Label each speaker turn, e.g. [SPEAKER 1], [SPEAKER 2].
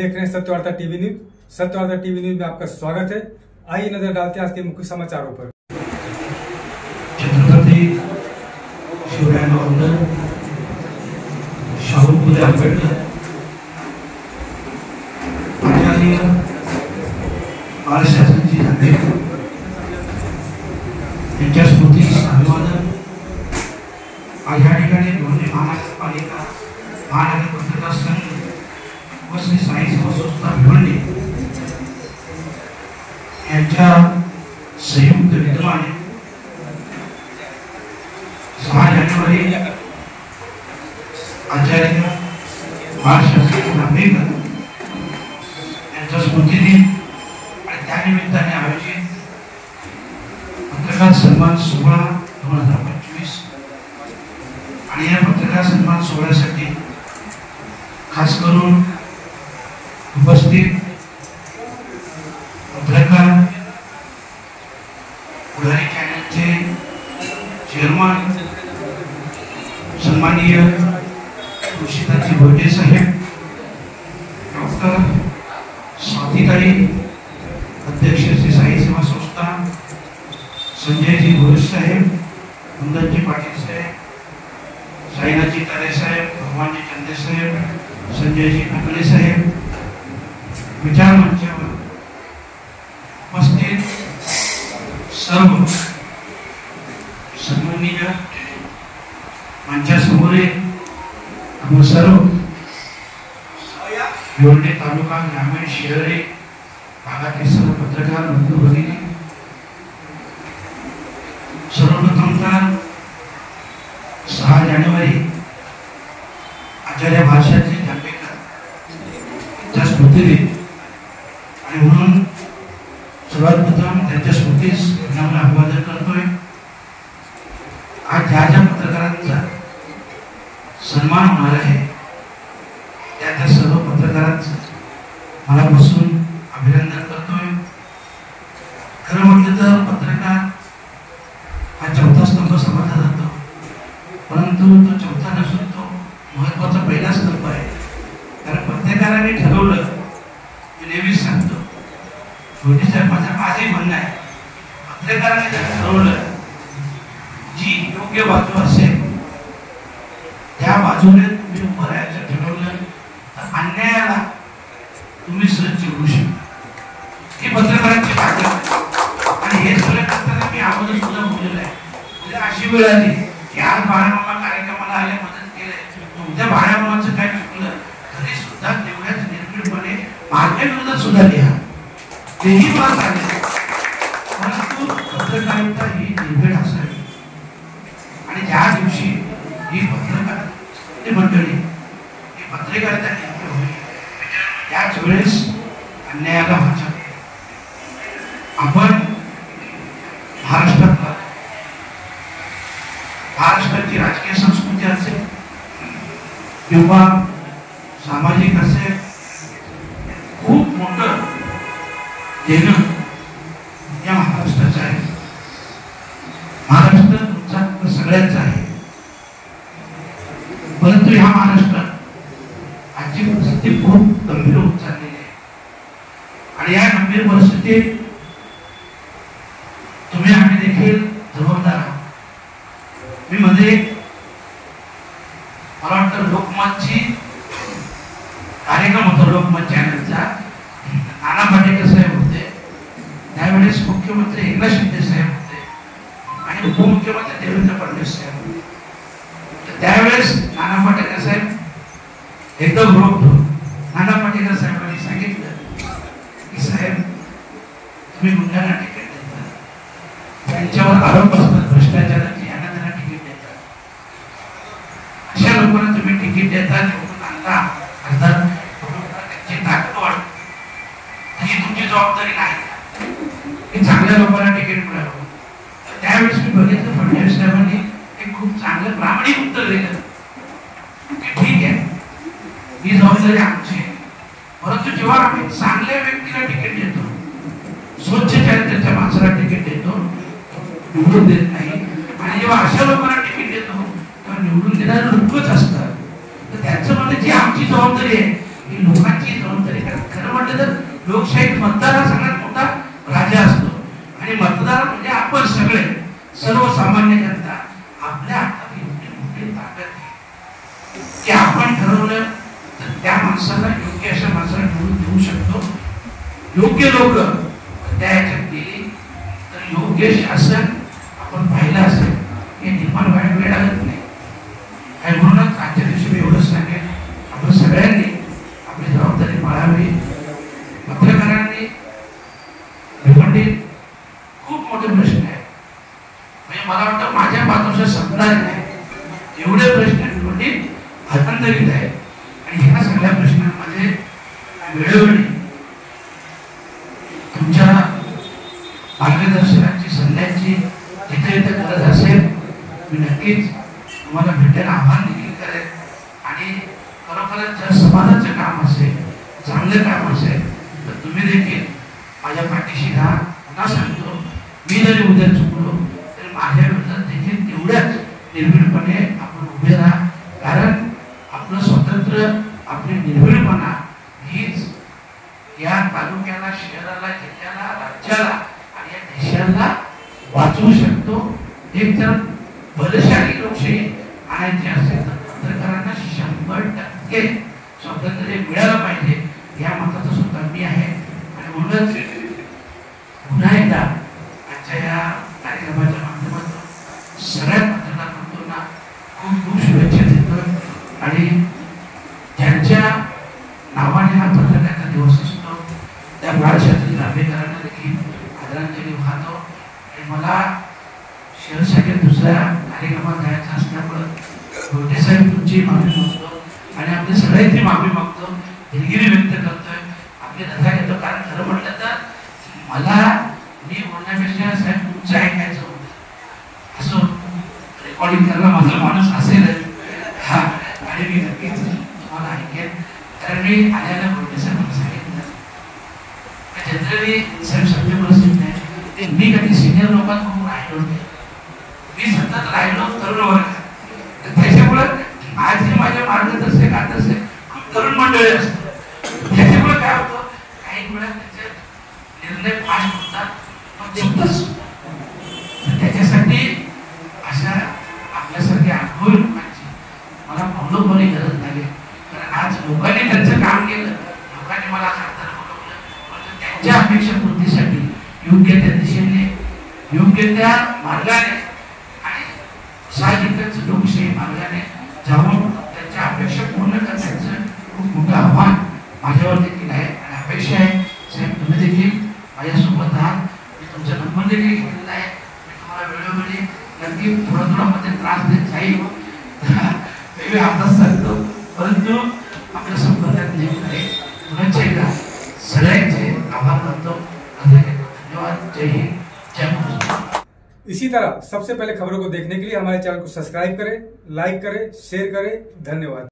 [SPEAKER 1] देख रहे हैं Satyavarta TV news. Satyavarta TV news में आपका स्वागत है। आइए नजर डालते हैं आज के मुख्य समाचारों पर।
[SPEAKER 2] छत्रपति शिवराय शाहू फुले आंबेडकर आचार्य बाळशास्त्री जांभेकर यांच्या स्मृतीस अभिवादन। आज या ठिकाणी दोन्ही महानगरपालिका महानगर पत्रकार संघ व श्री साई सेवा संस्था भिवंडी यांच्या संयुक्त विद्यमाने 6 जानेवारी आचार्य बाळशास्त्री जांभेकर यांचा स्मृतिदिन आणि त्यानिमित्ताने आयोजित पत्रकार सन्मान सोहळा 2025 आणि या पत्रकार सन्मान सोहळ्यासाठी खास करून उपस्थित पत्रकार पुढारी चॅनलचे चेअरमन सन्माननीय तुळशीदासजी भोटे साहेब, डॉक्टर स्वातीताई अध्यक्ष श्री साई सेवा संस्था, संजयजी घोष साहेब, कुंदनजी पाटील साहेब, साईनाथजी तारे साहेब, भगवानजी चंदे साहेब, संजयजी ठाकरे साहेब, विचार मंचावर उपस्थित सर्व सन्माननीय मंचासमोरील आपण सर्व भिवंडी तालुका ग्रामीण शहरी भागातील सर्व पत्रकार बंधू भगिनी, सर्वप्रथमतः 6 जानेवारी आचार्य बाळशास्त्री जांभेकर यांच्या स्मृतिदिन आणि म्हणून सर्वात प्रथम त्यांच्या स्मृतीस विनम्र अभिवादन करतोय। आज ज्या ज्या पत्रकारांचा सन्मान होणार आहे त्या सर्व पत्रकारांचं मनापासून अभिनंदन करतोय। खरं म्हटलं तर पत्रकार हा चौथा स्तंभ समजला जातो, परंतु तो चौथा नसून तो महत्वाचा पहिला स्तंभ आहे। कारण पत्रकारांनी ठरवलं, मी नेहमीच सांगतो, माझे म्हणणं आहे, पत्रकारांनी ठरवलं जी योग्य बाजू असेल त्या बाजूने तुम्ही उभं राहायचं ठरवलं तर अन्यायाला तुम्ही सहज जिंकू शकता। ही पत्रकारांची बाजू आहे आणि हे सगळं करताना मी अगोदर सुद्धा बोललेलं आहे। म्हणजे अशी वेळ आली की आज बाळामामा कार्यक्रमाला आले, मदत केले, तुमच्या बाळामामाचं काय चुकलं तरी सुद्धा तेवढ्याच निर्भीडपणे माझ्या विरोधात सुद्धा लिहा, तेही मला चालेल, परंतु पत्रकारिता ही निर्भीड असावी। आणि ज्या दिवशी ही पत्रकार मंडळी ही पत्रकारिता निर्भीड होईल त्याच वेळेस अन्यायाला वाचा। आपण महाराष्ट्राची राजकीय संस्कृती असेल किंवा सामाजिक असेल, खूप मोठं देणं या महाराष्ट्राचं आहे। महाराष्ट्र तुमचा सगळ्यांचा आहे, परंतु या महाराष्ट्रात आजची परिस्थिती खूप गंभीर होत चाललेली आहे आणि या गंभीर परिस्थितीत तुम्ही आम्ही देखील जबाबदार आहोत। मी मध्ये मला वाटतं लोकमतची कार्यक्रम होता, लोकमत चॅनलचा, नाना पाटेकर साहेब होते त्यावेळेस, मुख्यमंत्री एकनाथ शिंदे साहेब होते आणि उपमुख्यमंत्री देवेंद्र फडणवीस साहेब होते। त्यावेळेस नाना पाटेकर साहेब एकदम रोख नाना पाटेकर साहेबांनी सांगितलं की साहेब तुम्ही गुंडांना तिकीट देता, त्यांच्यावर आरोप असतात भ्रष्टाचाराची, यांना त्यांना तिकीट देतात, अशा लोकांना तुम्ही तिकीट देता, निवडून आणता, अर्थात त्यांची ताकद वाढते, ही तुमची जबाबदारी नाही की चांगल्या लोकांना तिकीट मिळावं। त्यावेळेस मी बघितलं फडणवीस साहेबांनी एक खूप चांगलं प्रामाणिक उत्तर दिलं की ठीक आहे, ही जबाबदारी आमची आहे, परंतु जेव्हा आम्ही चांगल्या व्यक्तीला तिकीट देतो, स्वच्छ चरित्राच्या माणसाला तिकीट देतो, निवडून देत नाही, आणि जेव्हा अशा लोकांना तिकीट देतो तेव्हा निवडून देणारे लोकच असतात, तर त्यांचं म्हणणं जी आमची जबाबदारी आहे ही लोकांची जबाबदारी म्हटलं तर लोकशाहीत मतदार हा सगळ्यात मोठा राजा असतो आणि मतदार म्हणजे आपण सगळे सर्वसामान्य जनता. आपल्या हातात एवढी मोठी ताकद आहे की आपण ठरवलं तर त्या माणसाला योग्य अशा माणसाला निवडून देऊ शकतो. योग्य लोक त्या याच्यात गेली तर योग्य शासन आपण पाहिलं असेल हे निर्माण व्हायला वेळ लागत नाही. आणि म्हणूनच आजच्या दिवशी मी एवढंच सांगेन, आपण सगळ्यांनी आपली जबाबदारी पाळावी. पत्रकारांनी भिवंडीत खूप मोठे प्रश्न आहेत, म्हणजे मला वाटतं माझ्या 5 वर्षात संपणार नाही एवढे प्रश्न भिवंडीत हस्तांतरित आहेत. आणि ह्या सगळ्या प्रश्नांमध्ये वेळोवेळी तुमच्या मार्गदर्शनाची सल्ल्याची जिथे जिथे गरज असेल मी नक्कीच तुम्हाला भेटायला आव्हान देखील करेन. आणि खरोखरच जर समाजाचं काम असेल, चांगलं काम असेल तर तुम्ही देखील माझ्या पाठीशी राहा. पुन्हा सांगतो, मी जरी उद्या चुकलो तरी माझ्या विरोधात देखील तेवढ्याच निर्भीडपणे आपण उभे राहा. कारण आपलं स्वातंत्र्य, आपली निर्भीडपणा हीच या तालुक्याला, शहराला, जिल्ह्याला, राज्याला आणि या देशाला वाचवू शकतो. एक जर बलशाली लोकशाही आणायची असेल तर पत्रकारांना 100% स्वातंत्र्य मिळालं पाहिजे या मताचा सुद्धा मी आहे. आणि म्हणूनच पुन्हा एकदा आजच्या या कार्यक्रमाच्या माध्यमातून सगळ्या पत्रकार बंधूंना खूप खूप शुभेच्छा देतो. आणि ज्यांच्या नावाने हा पत्रकारांचा दिवस असतो त्या बाळशास्त्री जांभेकरांना देखील आदरांजली वाहतो. आणि मला शहरसाठी दुसऱ्या कार्यक्रमात जायचं असल्यामुळं गोटे साहेब तुमची माफी मागतो आणि आपल्या सगळ्यांची माफी मागतो, दिलगिरी व्यक्त करतोय, आपली रजा घेतो. कारण खरं म्हटलं तर मला मी बोलण्यापेक्षा साहेब तुमचं ऐकायचं होतं. असं रेकॉर्डिंग करायला माझा माणूस असेल हा, आणि मी नक्कीच तुम्हाला ऐकेन. कारण मी आल्याला गोटे साहेबांना सांगितलं जनरली साहेब सत्य परिस्थिती नाही, मी कधी सिनियर लोकांकडून राहिलो नाही, मी सतत राहिलो तरुण वर्गात. त्याच्यामुळे आजही माझ्या मार्गदर्शक आदर्शक खूप तरुण मंडळी असतात. त्याच्यामुळे काय होतं, काही वेळा त्याचे निर्णय फास्ट होतात पण चुकतच. त्याच्यासाठी अशा आपल्यासारख्या अनुभवी लोकांची मला पावलोपावली गरज लागेल. कारण आज लोकांनी त्यांचं काम केलं, लोकांनी मला खासदार बोलवलं, पण त्यांच्या अपेक्षा पूर्तीसाठी योग्य त्या दिशेने, योग्य त्या मार्गाने आणि साहजिकच लोकशाही मार्गाने जाऊन त्यांच्या अपेक्षा पूर्ण करण्याचं खूप मोठं आव्हान माझ्यावर देखील आहे. आणि अपेक्षा आहे साहेब तुम्ही देखील माझ्यासोबत आहात. मी तुमचा नंबर देखील घेतलेला आहे. मी तुम्हाला वेळोवेळी नक्की थोडा मध्ये त्रास देत जाईल, वेगळे अभ्यास सांगतो, परंतु आपल्या संपर्कात नेहमी आहे. पुन्हा एकदा सगळ्यांचे आभार मानतो. धन्यवाद. जय हिंद, जय महाराष्ट्र.
[SPEAKER 1] इसी तरह सबसे पहले खबरों को देखने के लिए हमारे चैनल को सब्सक्राइब करें, लाइक करें, शेयर करें. धन्यवाद.